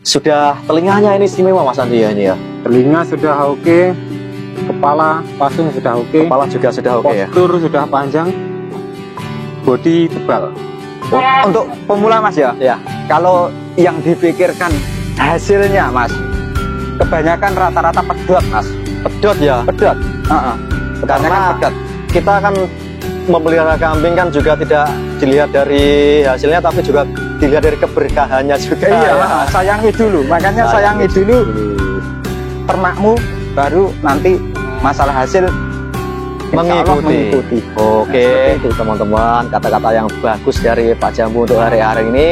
Sudah telinganya ini istimewa Mas Andi ya ini ya. Telinga sudah oke, kepala pasung sudah oke, Kepala juga sudah oke ya. postur sudah panjang, bodi tebal. Untuk pemula Mas ya, Ya. kalau yang dipikirkan hasilnya Mas, kebanyakan rata-rata pedot Mas. Pedot ya. Pedot. Kebanyakan Karena pedot. kita kan memelihara kambing kan juga tidak dilihat dari hasilnya tapi juga dilihat dari keberkahannya juga. Iya, ya. sayangi dulu. Makanya sayangi dulu ternakmu, baru nanti masalah hasil insya Allah mengikuti. Oke, itu teman-teman, kata-kata yang bagus dari Pak Jambu untuk hari-hari ini.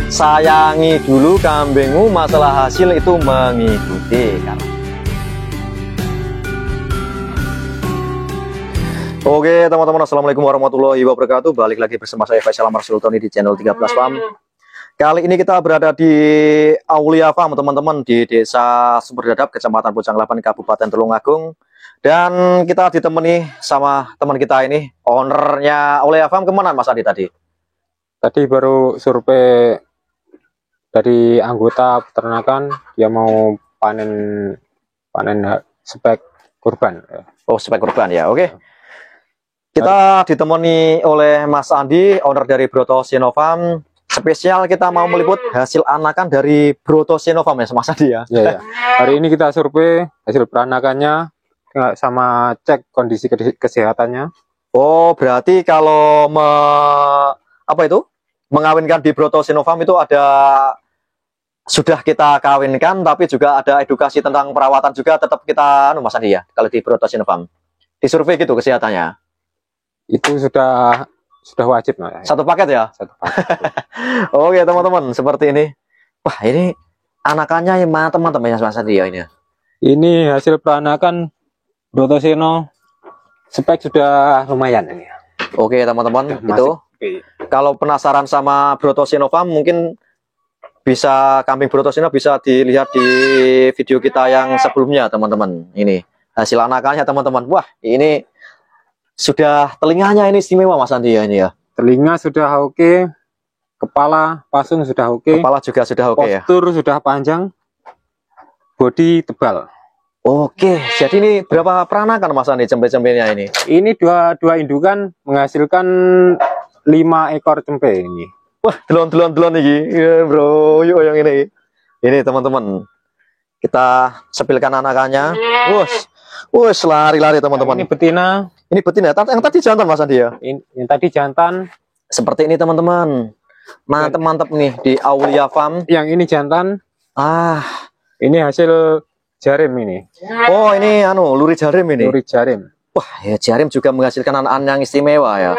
Sayangi dulu kambingmu, masalah hasil itu mengikuti. Oke teman-teman, assalamualaikum warahmatullahi wabarakatuh. Balik lagi bersama saya Faisal Amar Sultoni di channel 13 Farm. Kali ini kita berada di Aulia Farm teman-teman, di Desa Sumberdadap, Kecamatan Pucang Lapan, Kabupaten Tulungagung. Dan kita ditemani sama teman kita ini, ownernya Aulia Farm. Kemana Mas Adi tadi? Tadi baru survei dari anggota peternakan, dia mau panen spek kurban. Oh, spek kurban ya, oke. Kita ditemani oleh Mas Andi, owner dari Broto Sinofarm. Spesial kita mau meliput hasil anakan dari Broto Sinofarm ya Mas Andi ya. Ya. Hari ini kita survei hasil peranakannya sama cek kondisi kesehatannya. Oh, berarti kalau mengawinkan di Broto Sinofarm itu sudah kita kawinkan, tapi juga ada edukasi tentang perawatan juga tetap kita Mas Andi ya. Kalau di Broto Sinofarm disurvei gitu kesehatannya. Itu sudah wajib Mas. Satu paket ya? Satu paket. Oke teman-teman, seperti ini. Wah, ini anakannya yang mana teman-teman ya Mas Andi ya ini. Ini hasil peranakan Broto Sino, spek sudah lumayan ini. Oke teman-teman, itu kalau penasaran sama Broto Sinofarm mungkin bisa kambing Broto Sino bisa dilihat di video kita yang sebelumnya teman-teman. Ini hasil anakannya teman-teman. Wah, ini sudah telinganya ini istimewa Mas Andi ya ini ya. Telinga sudah oke, kepala pasung sudah oke, Kepala juga sudah oke ya. postur sudah panjang, bodi tebal. Oke, jadi ini berapa peranakan Mas Andi cempe-cempenya ini? Ini dua indukan menghasilkan 5 ekor cempe ini. Wah, delon ini, ya, bro, yuk yang ini. Ini teman-teman, kita sepilkan anakannya. Wus, lari-lari teman-teman. Ini betina. Ini betina, yang tadi jantan Mas Andi ya? Yang tadi jantan. Seperti ini teman-teman. Mantep-mantep nih di Aulia Farm. Yang ini jantan. Ini hasil jarim ini. Oh, ini luri jarim ini. Luri jarim. Wah, ya jarim juga menghasilkan anak-anak yang istimewa ya.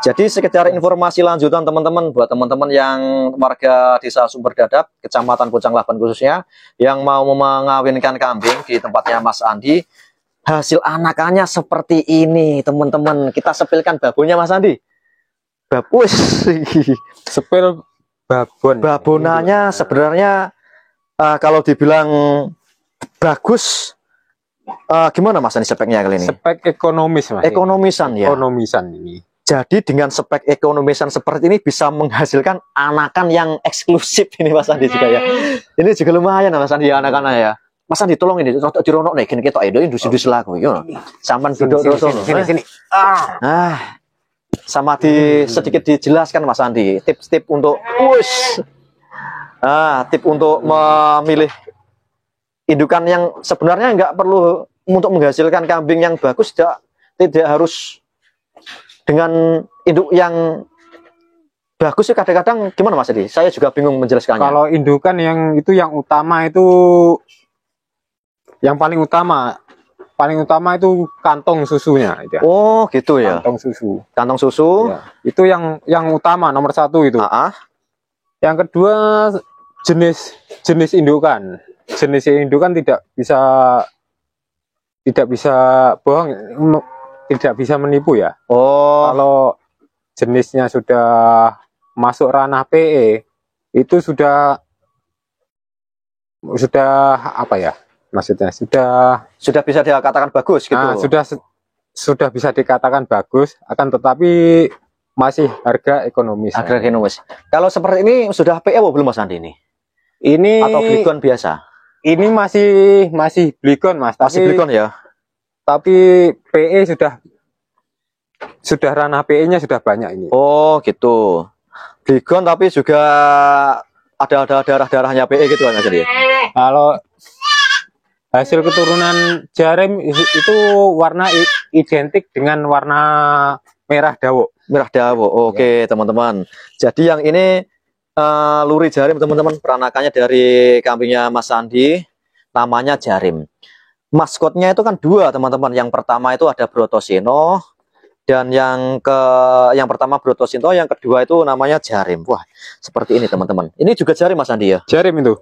Jadi sekedar informasi lanjutan teman-teman buat teman-teman yang warga Desa Sumberdadap, Kecamatan Pucang Lapan khususnya, yang mau mengawinkan kambing di tempatnya Mas Andi. Hasil anakannya seperti ini teman-teman. Kita sepilkan babonnya Mas Andi. Babus. Sepil babon. Babonannya sebenarnya kalau dibilang bagus, gimana Mas Andi speknya kali ini? Spek ekonomis Mas. Ekonomisan ya. Ekonomisan ini. Jadi dengan spek ekonomisan seperti ini bisa menghasilkan anakan yang eksklusif ini Mas Andi juga ya. Ini juga lumayan Mas Andi ya anakannya ya. Mas Andi tolong ini untuk dironok nih gini kita itu industri laku yo. Sampan duduk sini. Sama sedikit dijelaskan Mas Andi tips-tips untuk tip untuk memilih indukan yang sebenarnya nggak perlu untuk menghasilkan kambing yang bagus, tidak harus dengan induk yang bagus sih. Kadang-kadang gimana Mas Andi? Saya juga bingung menjelaskannya. Kalau indukan yang itu yang utama itu, yang paling utama itu kantong susunya. Ya. Oh gitu ya. Kantong susu. Ya. Itu yang utama nomor 1 itu. Yang kedua jenis indukan. Jenis indukan tidak bisa bohong, tidak bisa menipu ya. Kalau jenisnya sudah masuk ranah PE itu sudah apa ya? Maksudnya sudah bisa dikatakan bagus gitu. Sudah bisa dikatakan bagus, akan tetapi masih harga ekonomis. Harga ekonomis. Kalau seperti ini sudah PE belum Mas Andi ini? Ini atau Bligon biasa? Ini masih Bligon, Mas. Masih Bligon ya. Tapi PE sudah ranah PE-nya sudah banyak ini. Oh, gitu. Bligon tapi juga ada darah-darahnya PE gitu kan Mas Andi? Kalau hasil keturunan Jarim itu warna identik dengan warna merah dawo. Merah dawo. Oke, teman-teman. Jadi yang ini Luri Jarim, teman-teman. Peranakannya dari kambingnya Mas Andi. Namanya Jarim. Maskotnya itu kan dua, teman-teman. Yang pertama itu ada Brotosino. Dan yang pertama Brotosino, yang kedua itu namanya Jarim. Wah, seperti ini teman-teman. Ini juga Jarim Mas Andi ya? Jarim itu.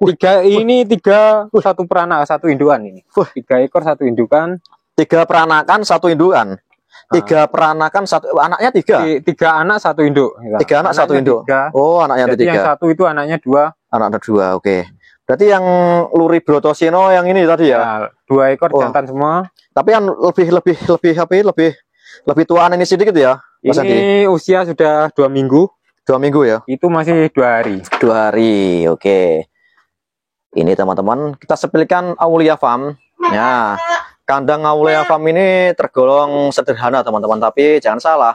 Tiga satu peranak satu indukan ini. 3 ekor satu indukan. 3 peranakan satu indukan. 3 peranakan satu anaknya 3. 3 anak satu induk. 3 anak satu induk. 3. Oh, anaknya Jadi 3. yang satu itu anaknya 2. Anaknya 2. Oke. Berarti yang Luri Brotosino yang ini tadi ya? 2 ekor jantan semua. Tapi kan lebih tuaan ini sedikit ya, Mas Andi? Ini usia sudah 2 minggu. 2 minggu ya? Itu masih 2 hari. 2 hari, oke. Ini teman-teman, kita sepilkan Aulia Farm. Ya, kandang Aulia Farm ini tergolong sederhana teman-teman, tapi jangan salah.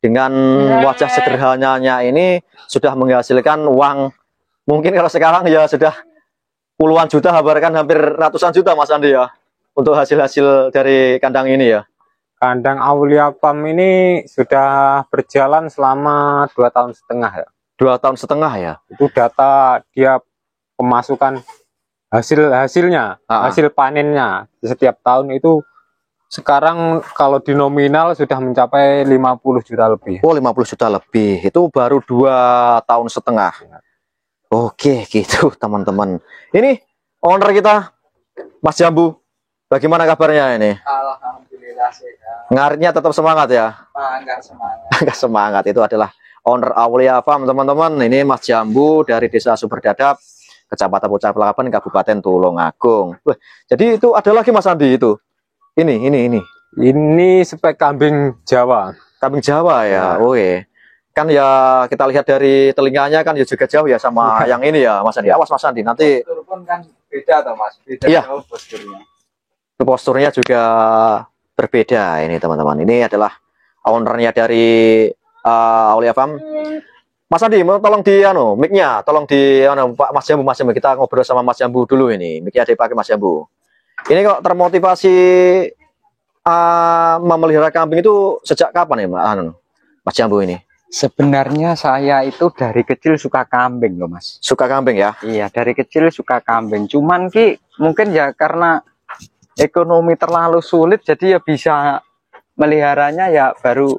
Dengan wajah sederhananya ini sudah menghasilkan uang. Mungkin kalau sekarang ya sudah puluhan juta, hampir ratusan juta Mas Andi ya, untuk hasil-hasil dari kandang ini ya. Kandang Aulia Farm ini sudah berjalan selama 2,5 tahun ya. 2,5 tahun ya. Itu data dia pemasukan hasilnya, hasil panennya setiap tahun itu sekarang kalau di nominal sudah mencapai 50 juta lebih. Oh, 50 juta lebih. Itu baru 2,5 tahun. Oke, gitu teman-teman. Ini owner kita, Mas Jambu. Bagaimana kabarnya ini? Alhamdulillah sehat. Ngaritnya tetap semangat ya? Enggak semangat. Enggak semangat. Itu adalah owner Aulia Farm, teman-teman. Ini Mas Jambu dari Desa Sumberdadap, Kecamatan Pucang Pelabuhan, Kabupaten Tulungagung. Wah, jadi itu ada lagi Mas Andi itu. Ini spek kambing Jawa. Kambing Jawa ya. Oke. Kan ya kita lihat dari telinganya kan ya juga jauh ya sama yang ini ya Mas Andi. Awas Mas Andi, nanti Postur pun kan beda toh Mas. Beda jauh posturnya. Posturnya juga berbeda ini teman-teman. Ini adalah ownernya dari Aulia Farm. Mas Andi, mau tolong di mic-nya, tolong di Pak Mas Jambu, kita ngobrol sama Mas Jambu dulu ini. Mic-nya dipakai Mas Jambu. Ini kok termotivasi memelihara kambing itu sejak kapan ya Mas Jambu ini? Sebenarnya saya itu dari kecil suka kambing loh Mas. Suka kambing ya? Iya, dari kecil suka kambing. Cuman mungkin ya karena ekonomi terlalu sulit, jadi ya bisa meliharanya ya baru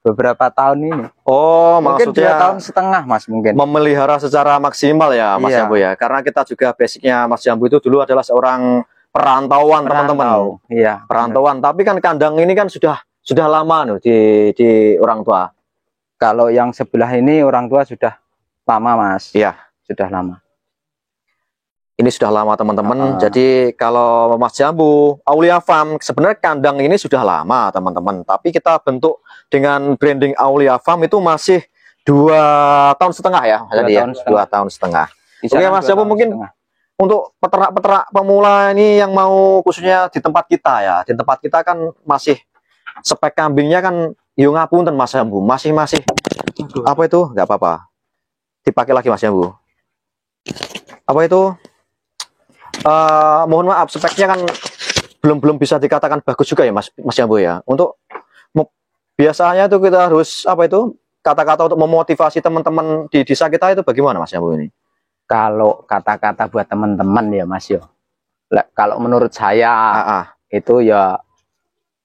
beberapa tahun ini. Oh, mungkin maksudnya 2,5 tahun Mas mungkin. Memelihara secara maksimal ya Mas Jambu ya. Karena kita juga basicnya Mas Jambu itu dulu adalah seorang perantauan teman-teman. Iya. Perantauan. Tapi kan kandang ini kan sudah lama di orang tua. Kalau yang sebelah ini orang tua sudah lama Mas. Iya. Sudah lama. Ini sudah lama teman-teman. Jadi kalau Mas Jambu, Aulia Farm, sebenarnya kandang ini sudah lama teman-teman. Tapi kita bentuk dengan branding Aulia Farm itu masih 2,5 tahun ya. 2,5 tahun. Oke Mas Jambu, mungkin untuk peternak-peternak pemula ini yang mau khususnya di tempat kita ya. Di tempat kita kan masih spek kambingnya kan yo ngapunten Mas Jambu. Masih apa itu? Enggak apa-apa. Dipakai lagi Mas Jambu. Apa itu? Mohon maaf, speknya kan belum bisa dikatakan bagus juga ya Mas Jambu ya. Untuk biasanya itu kita harus apa itu kata-kata untuk memotivasi teman-teman di desa kita itu bagaimana Mas Jambu ini? Kalau kata-kata buat teman-teman ya Mas yo. Kalau menurut saya itu ya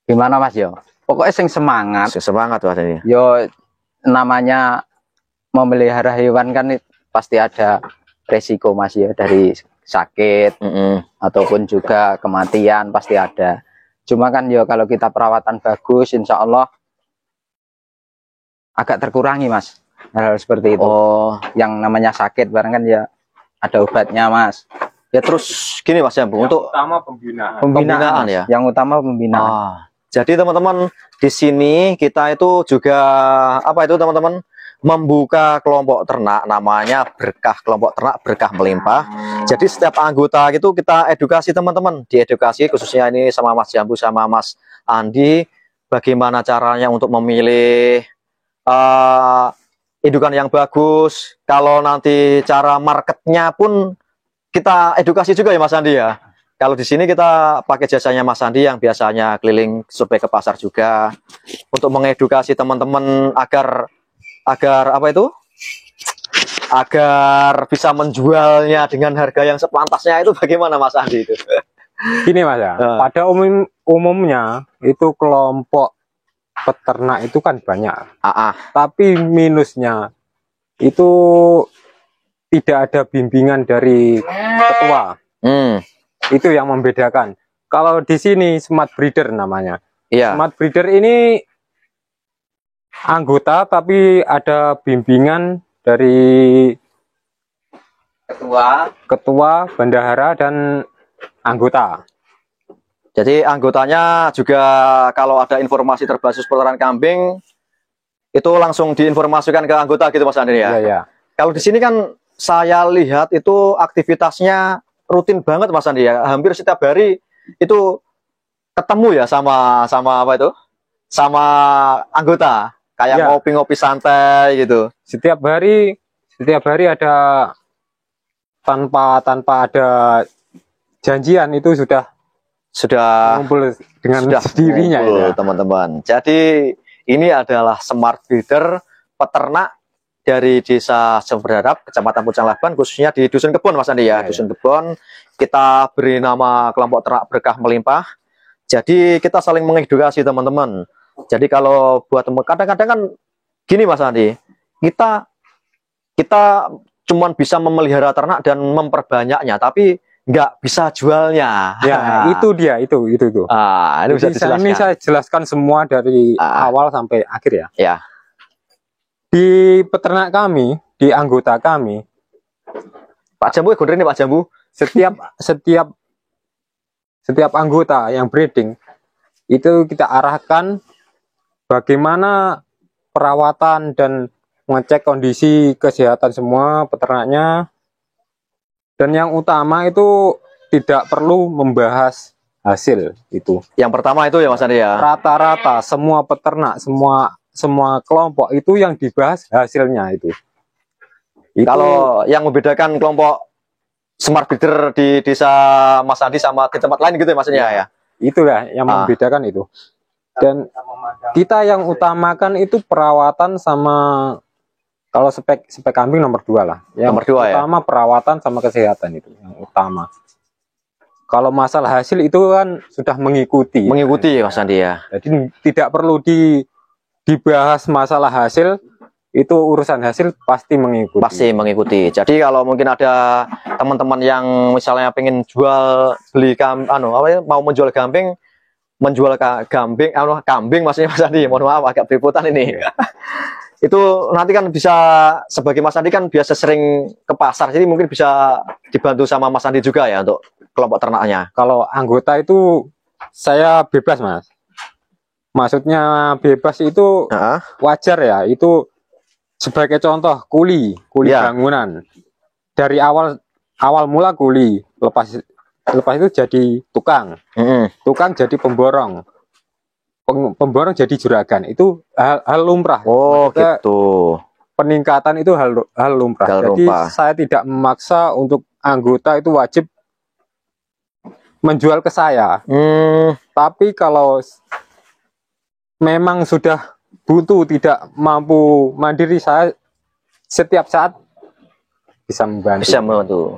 gimana Mas yo? Pokoknya semangat. Semangat Mas ini. Yo namanya memelihara hewan kan pasti ada resiko Mas ya, dari sakit ataupun juga kematian pasti ada. Cuma kan ya kalau kita perawatan bagus insya Allah agak terkurangi Mas hal seperti itu. Oh, yang namanya sakit barang kan ya ada obatnya Mas. Ya terus gini Mas Jambu, untuk utama pembinaan ya. Yang utama pembinaan. Jadi teman-teman di sini kita itu juga apa itu teman-teman membuka kelompok ternak, namanya Berkah, kelompok ternak Berkah Melimpah. Jadi setiap anggota itu kita edukasi teman-teman, diedukasi khususnya ini sama Mas Jambu sama Mas Andi, bagaimana caranya untuk memilih indukan yang bagus. Kalau nanti cara marketnya pun kita edukasi juga ya Mas Andi ya. Kalau di sini kita pakai jasanya Mas Andi yang biasanya keliling survei ke pasar juga untuk mengedukasi teman-teman agar apa itu? Agar bisa menjualnya dengan harga yang sepantasnya itu bagaimana Mas Andi itu? Gini Mas ya, pada umumnya itu kelompok peternak itu kan banyak. Tapi minusnya itu tidak ada bimbingan dari ketua. Itu yang membedakan. Kalau di sini smart breeder namanya. Smart breeder ini anggota tapi ada bimbingan dari ketua, bendahara dan anggota. Jadi anggotanya juga kalau ada informasi terbasis pertukaran kambing itu langsung diinformasikan ke anggota gitu Mas Andi ya. Iya. Kalau di sini kan saya lihat itu aktivitasnya rutin banget Mas Andi ya. Hampir setiap hari itu ketemu ya sama apa itu? Sama anggota. Kayak ngopi-ngopi santai gitu. Setiap hari ada tanpa ada janjian itu sudah ngumpul dengan sendirinya ya teman-teman. Jadi ini adalah smart breeder peternak dari Desa Sumberdadap, Kecamatan Pucang Laban, khususnya di Dusun Kebon Mas Andi ya. Dusun Kebon kita beri nama kelompok ternak Berkah Melimpah. Jadi kita saling mengedukasi teman-teman. Jadi kalau buat kadang-kadang kan gini Mas Andi, kita cuman bisa memelihara ternak dan memperbanyaknya, tapi nggak bisa jualnya. Ya, itu dia, itu. Ini bisa dijelaskan. Ini saya jelaskan semua dari awal sampai akhir ya. Ya. Di peternak kami, di anggota kami, Pak Jambu, ini Pak Jambu. Setiap anggota yang breeding itu kita arahkan bagaimana perawatan dan mengecek kondisi kesehatan semua peternaknya. Dan yang utama itu tidak perlu membahas hasil itu. Yang pertama itu ya Mas Andi ya. Rata-rata semua peternak, semua kelompok itu yang dibahas hasilnya itu. Kalau yang membedakan kelompok smart breeder di Desa Mas Andi sama di tempat lain gitu ya maksudnya ya. Itulah yang membedakan itu. Dan kita yang utamakan itu perawatan sama, kalau spek kambing nomor 2 lah. Yang nomor 2 utama ya? Perawatan sama kesehatan itu yang utama. Kalau masalah hasil itu kan sudah mengikuti. Mengikuti ya Mas Andi ya. Jadi tidak perlu dibahas masalah hasil. Itu urusan hasil pasti mengikuti. Pasti mengikuti. Jadi kalau mungkin ada teman-teman yang misalnya pengen beli mau menjual kambing, kambing maksudnya Mas Andi. Mohon maaf agak beriputan ini. Itu nanti kan bisa, sebagai Mas Andi kan biasa sering ke pasar, jadi mungkin bisa dibantu sama Mas Andi juga ya untuk kelompok ternaknya. Kalau anggota itu saya bebas Mas. Maksudnya bebas itu wajar ya. Itu sebagai contoh kuli bangunan. Dari awal mula kuli, lepas itu jadi tukang. Tukang jadi pemborong. Pemborong jadi juragan. Itu hal lumrah. Oh gitu. Peningkatan itu hal lumrah. Jadi saya tidak memaksa untuk anggota itu wajib menjual ke saya. Tapi kalau memang sudah butuh, tidak mampu mandiri, saya setiap saat bisa membantu.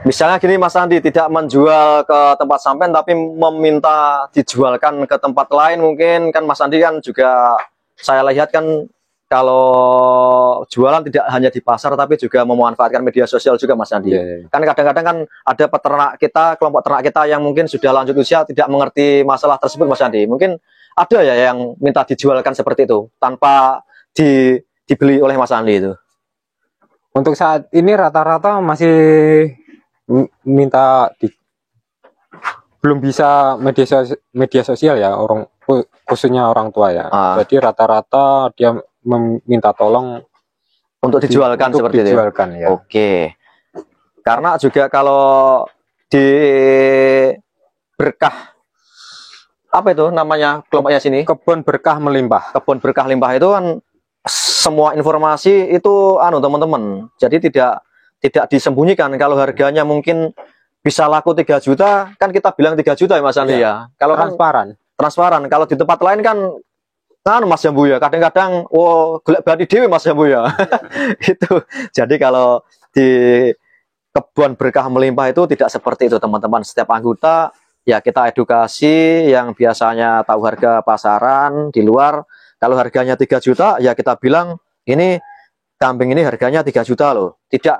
Misalnya gini Mas Andi, tidak menjual ke tempat sampean tapi meminta dijualkan ke tempat lain, mungkin kan Mas Andi kan juga saya lihat kan kalau jualan tidak hanya di pasar tapi juga memanfaatkan media sosial juga Mas Andi. Kan kadang-kadang kan ada peternak kita, kelompok ternak kita yang mungkin sudah lanjut usia tidak mengerti masalah tersebut Mas Andi. Mungkin ada ya yang minta dijualkan seperti itu tanpa dibeli oleh Mas Andi itu. Untuk saat ini rata-rata masih minta belum bisa media sosial ya, khususnya orang tua ya. Jadi rata-rata dia meminta tolong untuk dijualkan untuk seperti dijualkan, itu. ya. Oke. Karena juga kalau di berkah apa itu namanya kelompoknya sini? Kebun berkah melimpah. Kebun berkah limpah itu kan semua informasi itu teman-teman. Jadi tidak disembunyikan. Kalau harganya mungkin bisa laku 3 juta, kan kita bilang 3 juta ya Mas Andi ya. Kalau Transparan. transparan. Kalau di tempat lain kan Mas Jambu ya, kadang-kadang golek bani dewe Mas Jambu ya. Itu. Jadi kalau di kebun berkah melimpah itu tidak seperti itu teman-teman. Setiap anggota ya kita edukasi yang biasanya tahu harga pasaran di luar. Kalau harganya 3 juta ya kita bilang ini kambing ini harganya 3 juta loh. Tidak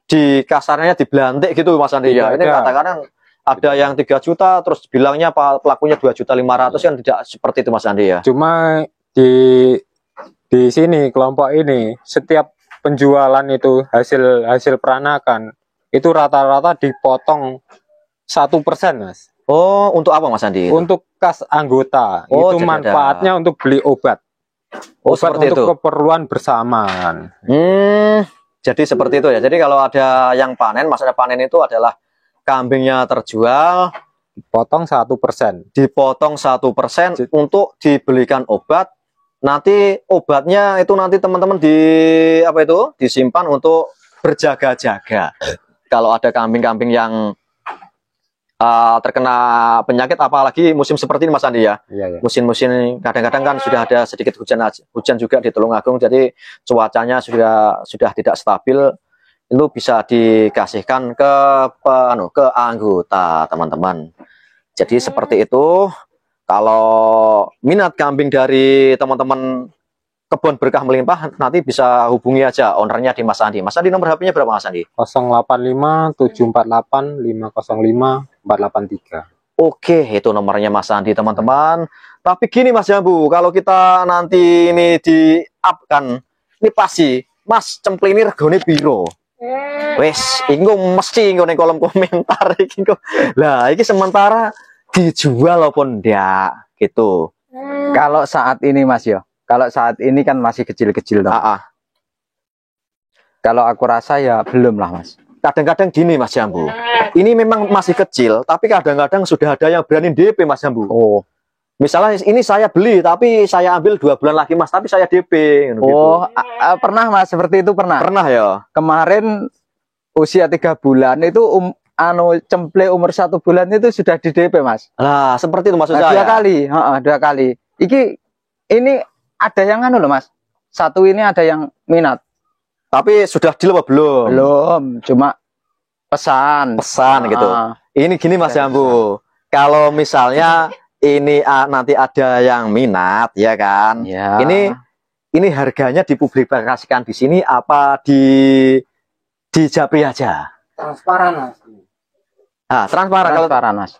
di kasarnya dibelantik gitu Mas Andi ya. Ini katakan ada yang 3 juta terus bilangnya pelakunya 2.500.000 kan tidak seperti itu Mas Andi ya. Cuma di sini kelompok ini setiap penjualan itu hasil peranakan itu rata-rata dipotong 1% Mas. Oh, untuk apa Mas Andi? Untuk kas anggota. Itu manfaatnya untuk beli obat. Obat untuk itu. Keperluan bersamaan. Jadi seperti itu ya. Jadi kalau ada yang panen, maksudnya panen itu adalah kambingnya terjual, dipotong 1%. Dipotong 1% untuk dibelikan obat. Nanti obatnya itu nanti teman-teman disimpan untuk berjaga-jaga. Kalau ada kambing-kambing yang terkena penyakit, apalagi musim seperti ini Mas Andi ya. Iya. Musim-musim kadang-kadang kan sudah ada sedikit hujan juga di Tulungagung, jadi cuacanya sudah tidak stabil, itu bisa dikasihkan ke anggota teman-teman. Jadi seperti itu. Kalau minat kambing dari teman-teman kebun berkah melimpah, nanti bisa hubungi aja ownernya di Mas Andi. Mas Andi nomor HP-nya berapa Mas Andi? 085 748 505 483. Oke, itu nomornya Mas Andi teman-teman. Tapi gini Mas Jambu, kalau kita nanti ini di-up-kan, ini pasti Mas Cempli ini regone piro? Wes, inggo mesti inggo ning kolom komentar iki kok. Lah, iki sementara dijual maupun enggak gitu. Kalau saat ini Mas yo, kalau saat ini kan masih kecil-kecil dong. Kalau aku rasa ya belum lah Mas. Kadang-kadang gini Mas Jambu, ini memang masih kecil, tapi kadang-kadang sudah ada yang berani DP Mas Jambu. Oh, misalnya ini saya beli, tapi saya ambil 2 bulan lagi Mas, tapi saya DP. Oh, gitu. Pernah Mas, seperti itu pernah. Pernah ya. Kemarin usia 3 bulan itu Cemple umur 1 bulan itu sudah di DP Mas. Nah, seperti itu maksud saya. 2 kali, 2 kali. Ini ada yang loh Mas. Satu ini ada yang minat. Tapi sudah deal apa belum? Belum, cuma pesan gitu. Ini gini Mas Jambu. Kalau misalnya ini nanti ada yang minat ya kan. Ya. Ini harganya dipublikasikan di sini apa di Japri aja? Transparan Mas. Transparan Mas.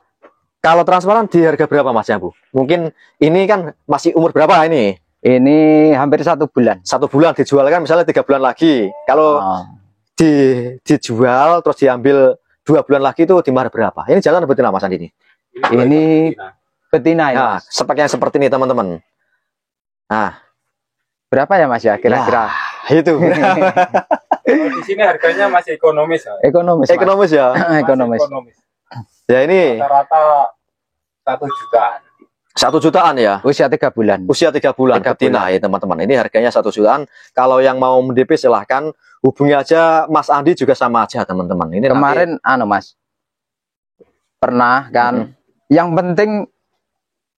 Kalau transparan di harga berapa Mas Jambu? Mungkin ini kan masih umur berapa ini? Ini hampir 1 bulan. 1 bulan dijual kan misalnya 3 bulan lagi. Kalau dijual terus diambil 2 bulan lagi itu di mahar berapa? Ini jangan betina Mas Andi ini. Ini betina ya. Nah, yang seperti ini teman-teman. Nah, berapa ya Mas ya kira-kira? Itu. Di sini harganya masih ekonomis ya. Ekonomis ya. Ekonomis. Ya ini rata-rata 1 jutaan. 1 jutaan ya. Usia 3 bulan. Usia 3 bulan betina ya teman-teman. Ini harganya 1 jutaan. Kalau yang mau mendp silahkan hubungi aja Mas Andi juga sama aja teman-teman. Ini kemarin Mas pernah kan. Yang penting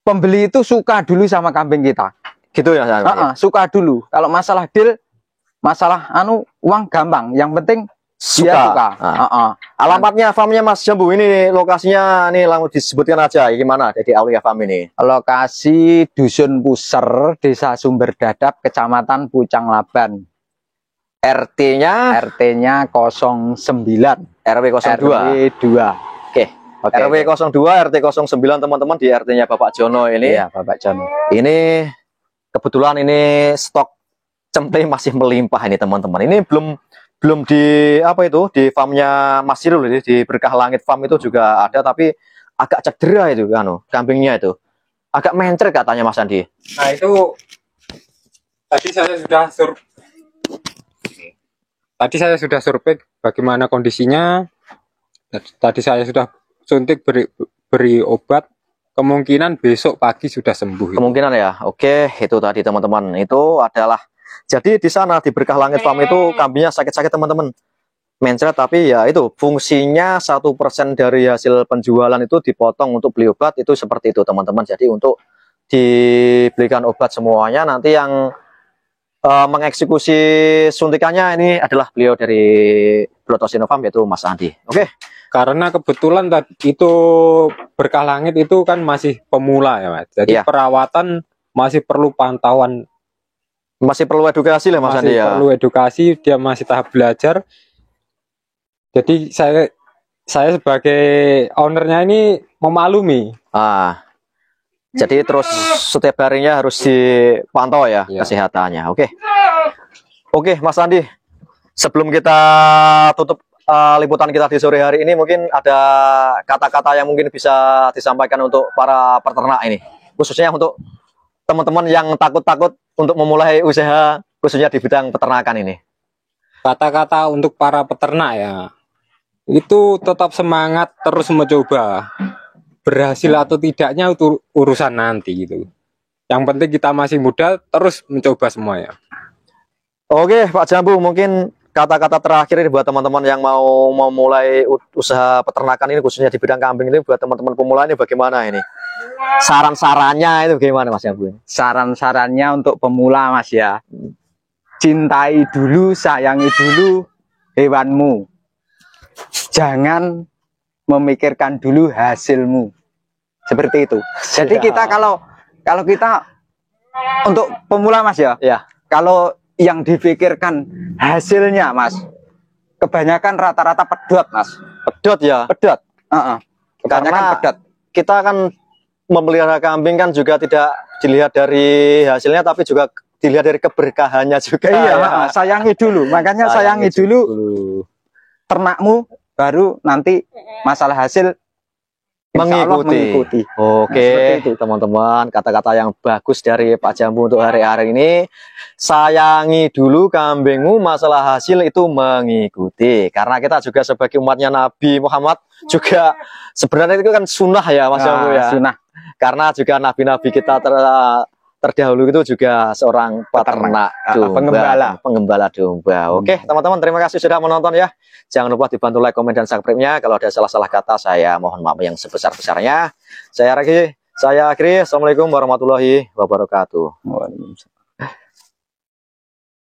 pembeli itu suka dulu sama kambing kita. Gitu ya. Suka dulu. Kalau masalah deal, masalah uang gampang. Yang penting dia suka. Alamatnya farmnya Mas Jambu ini lokasinya ini langsung disebutkan aja gimana di Aulia Farm ini. Lokasi Dusun Puser, Desa Sumberdadap, Kecamatan Pucang Laban. RT-nya 09 RW 02. Oke. RW 02 RT 09 teman-teman, di RT-nya Bapak Jono ini. Iya, Bapak Jono. Ini kebetulan ini stok cempe masih melimpah ini teman-teman. Ini belum di di farmnya Mas Sirul ini, di Berkah Langit Farm itu juga ada, tapi agak cedera itu kambingnya itu. Agak mencer katanya Mas Andi. Nah, itu Tadi saya sudah survei bagaimana kondisinya. Tadi saya sudah suntik beri obat. Kemungkinan besok pagi sudah sembuh. Kemungkinan ya. Oke, itu tadi teman-teman. Itu adalah, jadi di sana di Berkah Langit Farm itu kambingnya sakit-sakit teman-teman. Mencret, tapi ya itu fungsinya 1% dari hasil penjualan itu dipotong untuk beli obat, itu seperti itu teman-teman. Jadi untuk dibelikan obat semuanya, nanti yang mengeksekusi suntikannya ini adalah beliau dari Broto Sinofarm, yaitu Mas Andi. Oke. Karena kebetulan itu Berkah Langit itu kan masih pemula ya Mas. Jadi perawatan masih perlu pantauan, masih perlu edukasi lah Mas Andi ya. Perlu edukasi, dia masih tahap belajar. Jadi saya sebagai ownernya ini memaklumi. Jadi terus setiap harinya harus dipantau ya kesehatannya. Oke, Mas Andi. Sebelum kita tutup liputan kita di sore hari ini, mungkin ada kata-kata yang mungkin bisa disampaikan untuk para peternak ini, khususnya untuk teman-teman yang takut-takut untuk memulai usaha khususnya di bidang peternakan ini. Kata-kata untuk para peternak ya, itu tetap semangat, terus mencoba. Berhasil atau tidaknya itu urusan nanti gitu. Yang penting kita masih muda, terus mencoba semuanya. Oke, Pak Jambu, mungkin kata-kata terakhir ini buat teman-teman yang mau memulai usaha peternakan ini, khususnya di bidang kambing ini, buat teman-teman pemula ini bagaimana ini? Saran-sarannya itu bagaimana Mas Jambu? Saran-sarannya untuk pemula Mas ya, cintai dulu, sayangi dulu hewanmu. Jangan memikirkan dulu hasilmu. Seperti itu. Jadi kita kalau kita untuk pemula Mas ya, kalau yang dipikirkan hasilnya Mas, kebanyakan rata-rata pedot Mas. Pedot ya? Pedot. Karena pedot. Kita kan memelihara kambing kan juga tidak dilihat dari hasilnya, tapi juga dilihat dari keberkahannya juga. Iya, sayangi dulu. Makanya sayangi dulu ternakmu, baru nanti masalah hasil mengikuti. Oke, teman-teman, kata-kata yang bagus dari Pak Jambu untuk hari-hari ini. Sayangi dulu kambingmu, masalah hasil itu mengikuti. Karena kita juga sebagai umatnya Nabi Muhammad juga sebenarnya itu kan sunnah ya Mas Jambu ya. Sunnah. Karena juga nabi-nabi kita terdahulu itu juga seorang peternak domba, penggembala domba. Oke, teman-teman, terima kasih sudah menonton ya. Jangan lupa dibantu like, komen, dan subscribe-nya. Kalau ada salah-salah kata, saya mohon maaf yang sebesar-besarnya. Saya akhiri. Assalamualaikum warahmatullahi wabarakatuh.